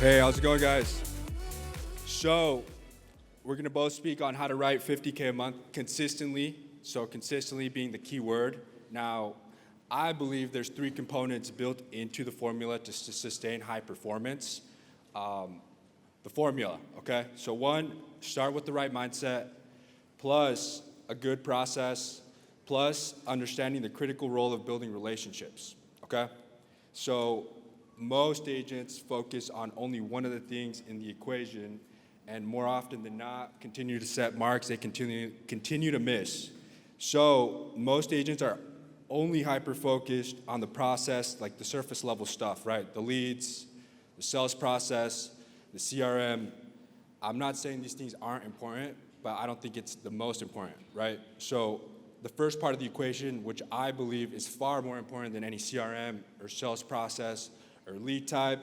Hey, how's it going, guys? So, we're gonna both speak on how to write 50K a month consistently. So, consistently being the key word. Now, I believe there's three components built into the formula to sustain high performance. The formula, okay? So, one, start with the right mindset, plus a good process, plus understanding the critical role of building relationships, okay? So, most agents focus on only one of the things in the equation, and more often than not, continue to set marks they continue to miss. So most agents are only hyper-focused on the process, like the surface level stuff, right? The leads, the sales process, the CRM. I'm not saying these things aren't important, but I don't think it's the most important, right? So the first part of the equation, which I believe is far more important than any CRM or sales process or lead type,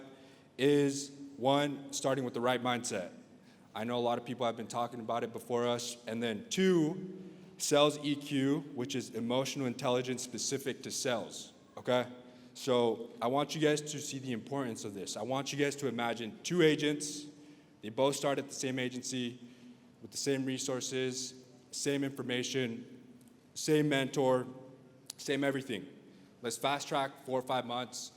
is one, starting with the right mindset. I know a lot of people have been talking about it before us. And then two, sales EQ, which is emotional intelligence specific to sales, okay? So I want you guys to see the importance of this. I want you guys to imagine two agents. They both start at the same agency with the same resources, same information, same mentor, same everything. Let's fast track 4 or 5 months.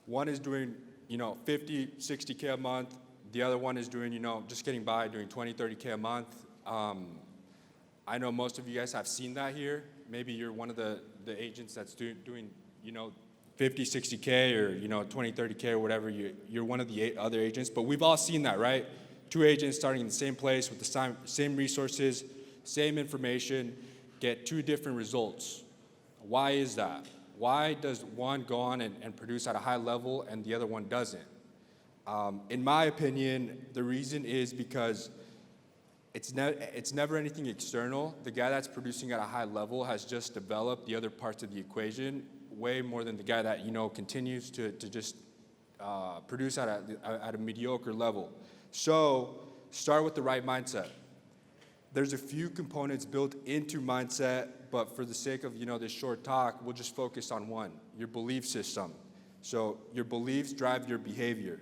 One is doing, 50, 60K a month. The other one is doing, just getting by, doing 20, 30K a month. I know most of you guys have seen that here. Maybe you're one of the agents that's doing, 50, 60K or, 20, 30K or whatever. You're one of the other agents. But we've all seen that, right? Two agents starting in the same place with the same resources, same information, get two different results. Why is that? Why does one go on and produce at a high level and the other one doesn't? In my opinion, the reason is because it's never anything external. The guy that's producing at a high level has just developed the other parts of the equation way more than the guy that continues to just produce at a mediocre level. So start with the right mindset. There's a few components built into mindset, but for the sake of this short talk, we'll just focus on one: your belief system. So your beliefs drive your behavior.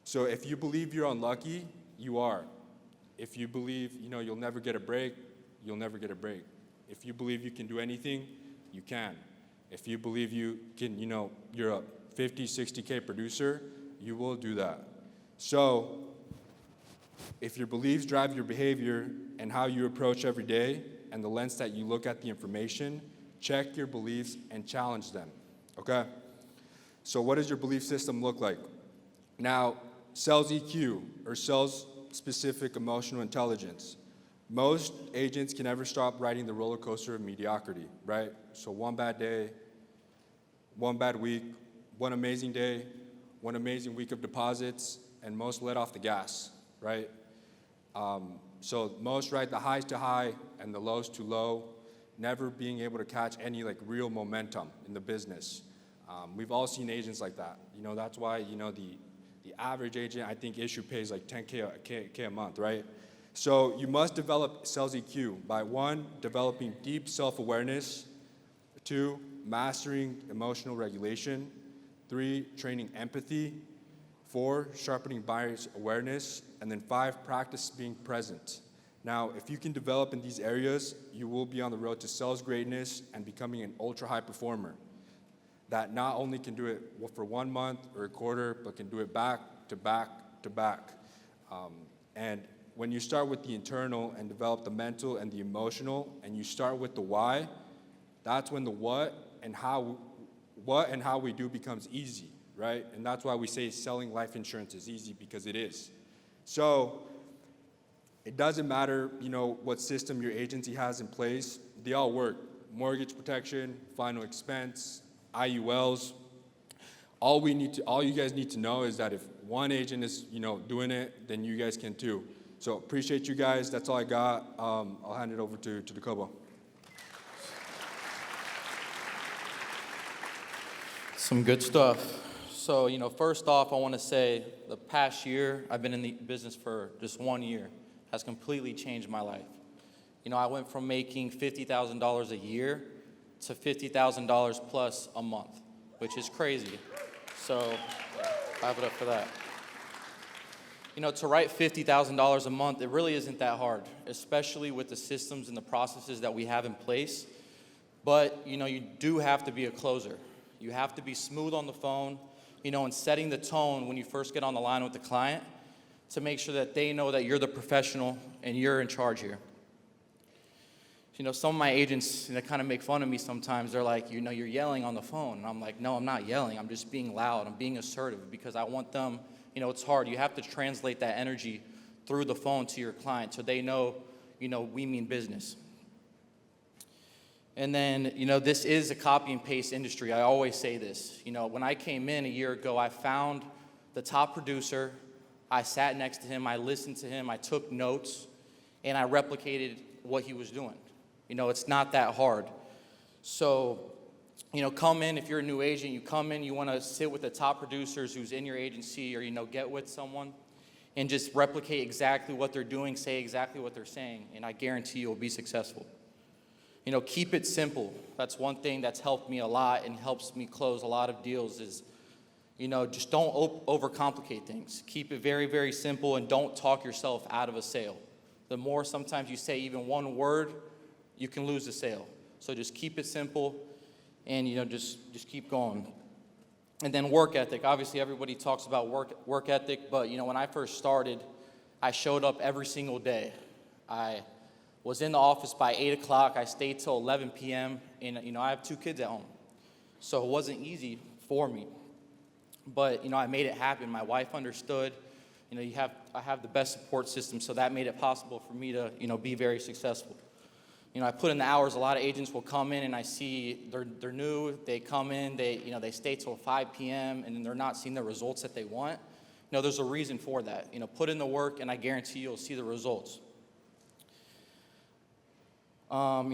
So if you believe you're unlucky, you are. If you believe you'll never get a break, you'll never get a break. If you believe you can do anything, you can. If you believe you can, you're a 50, 60K producer, you will do that. So if your beliefs drive your behavior and how you approach every day and the lens that you look at the information, check your beliefs and challenge them, okay? So what does your belief system look like? Now, sales EQ, or sales-specific emotional intelligence. Most agents can never stop riding the roller coaster of mediocrity, right? So one bad day, one bad week, one amazing day, one amazing week of deposits, and most let off the gas, right? So most ride the highs to high and the lows to low, never being able to catch any real momentum in the business. We've all seen agents like that. That's why the average agent, I think, issue pays like 10K a month, right? So you must develop sales EQ by one, developing deep self-awareness, two, mastering emotional regulation, three, training empathy, four, sharpening buyer's awareness, and then five, practice being present. Now, if you can develop in these areas, you will be on the road to sales greatness and becoming an ultra-high performer that not only can do it for 1 month or a quarter, but can do it back to back to back. And when you start with the internal and develop the mental and the emotional, and you start with the why, that's when the what and how we do becomes easy, right? And that's why we say selling life insurance is easy, because it is. So it doesn't matter, what system your agency has in place. They all work. Mortgage protection, final expense, IULs. All you guys need to know is that if one agent is, doing it, then you guys can too. So appreciate you guys. That's all I got. I'll hand it over to Docobo. Some good stuff. So, first off, I want to say the past year, I've been in the business for just 1 year, has completely changed my life. I went from making $50,000 a year to $50,000 plus a month, which is crazy. So Clap it up for that. To write $50,000 a month, it really isn't that hard, especially with the systems and the processes that we have in place. But, you do have to be a closer. You have to be smooth on the phone, and setting the tone when you first get on the line with the client to make sure that they know that you're the professional and you're in charge here. Some of my agents, they kind of make fun of me sometimes. They're like, you're yelling on the phone. And I'm like, no, I'm not yelling. I'm just being loud. I'm being assertive because I want them, it's hard. You have to translate that energy through the phone to your client so they know, we mean business. And then, this is a copy and paste industry. I always say this. When I came in a year ago, I found the top producer. I sat next to him. I listened to him. I took notes, and I replicated what he was doing. It's not that hard. So, come in, if you're a new agent, you come in, you want to sit with the top producers who's in your agency or, get with someone and just replicate exactly what they're doing, say exactly what they're saying, and I guarantee you'll be successful. Keep it simple. That's one thing that's helped me a lot and helps me close a lot of deals is, just don't overcomplicate things. Keep it very, very simple and don't talk yourself out of a sale. The more sometimes you say even one word, you can lose the sale. So just keep it simple and, just keep going. And then work ethic. Obviously, everybody talks about work ethic, but, when I first started, I showed up every single day. I was in the office by 8 o'clock. I stayed till 11 p.m. And, I have 2 kids at home. So it wasn't easy for me. But, I made it happen. My wife understood. I have the best support system, so that made it possible for me to, be very successful. I put in the hours. A lot of agents will come in and I see they're new. They come in, they stay till 5 p.m. and then they're not seeing the results that they want. There's a reason for that. Put in the work and I guarantee you'll see the results.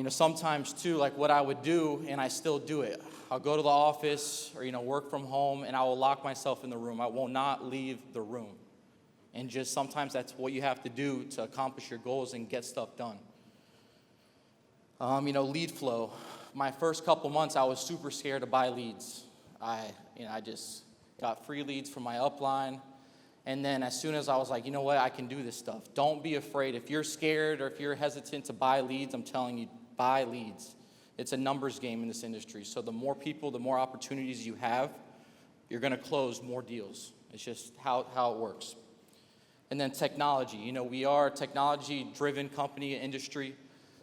Sometimes too, like what I would do, and I still do it. I'll go to the office or, work from home and I will lock myself in the room. I will not leave the room. And just sometimes that's what you have to do to accomplish your goals and get stuff done. Lead flow. My first couple months, I was super scared to buy leads. I just got free leads from my upline. And then as soon as I was like, I can do this stuff. Don't be afraid. If you're scared or if you're hesitant to buy leads, I'm telling you, buy leads. It's a numbers game in this industry. So the more people, the more opportunities you have, you're going to close more deals. It's just how it works. And then technology. We are a technology-driven company, industry.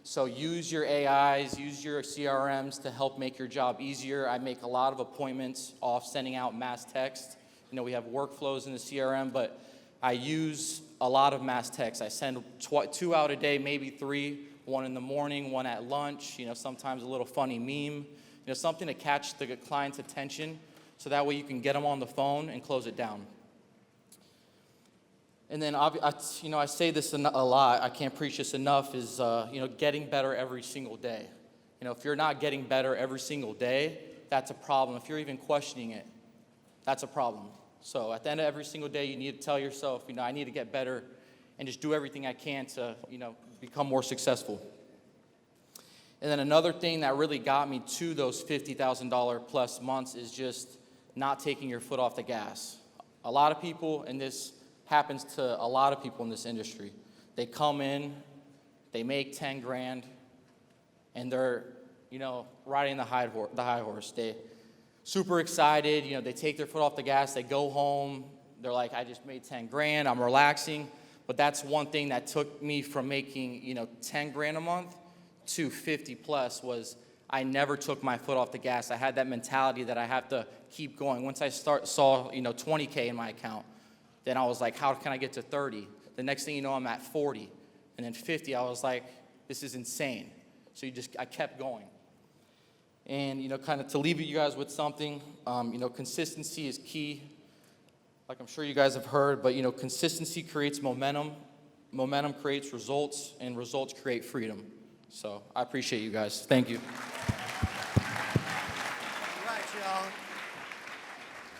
So use your AIs, use your CRMs to help make your job easier. I make a lot of appointments off sending out mass text. We have workflows in the CRM, but I use a lot of mass text. I send 2 out a day, maybe 3, one in the morning, one at lunch, sometimes a little funny meme, something to catch the client's attention so that way you can get them on the phone and close it down. And then, I say this a lot, I can't preach this enough, is, getting better every single day. If you're not getting better every single day, that's a problem. If you're even questioning it, that's a problem. So at the end of every single day, you need to tell yourself, I need to get better and just do everything I can to, become more successful. And then another thing that really got me to those $50,000 plus months is just not taking your foot off the gas. A lot of people, and this happens to a lot of people in this industry, they come in, they make 10 grand, and they're, riding the high horse. They super excited, they take their foot off the gas, they go home, they're like, I just made 10 grand, I'm relaxing. But that's one thing that took me from making, 10 grand a month to 50 plus was I never took my foot off the gas. I had that mentality that I have to keep going. Once I saw, 20K in my account, then I was like, how can I get to 30? The next thing you know, I'm at 40. And then 50, I was like, this is insane. So I kept going. And, kind of to leave you guys with something, consistency is key. Like I'm sure you guys have heard, but, consistency creates momentum. Momentum creates results, and results create freedom. So I appreciate you guys. Thank you. All right, y'all.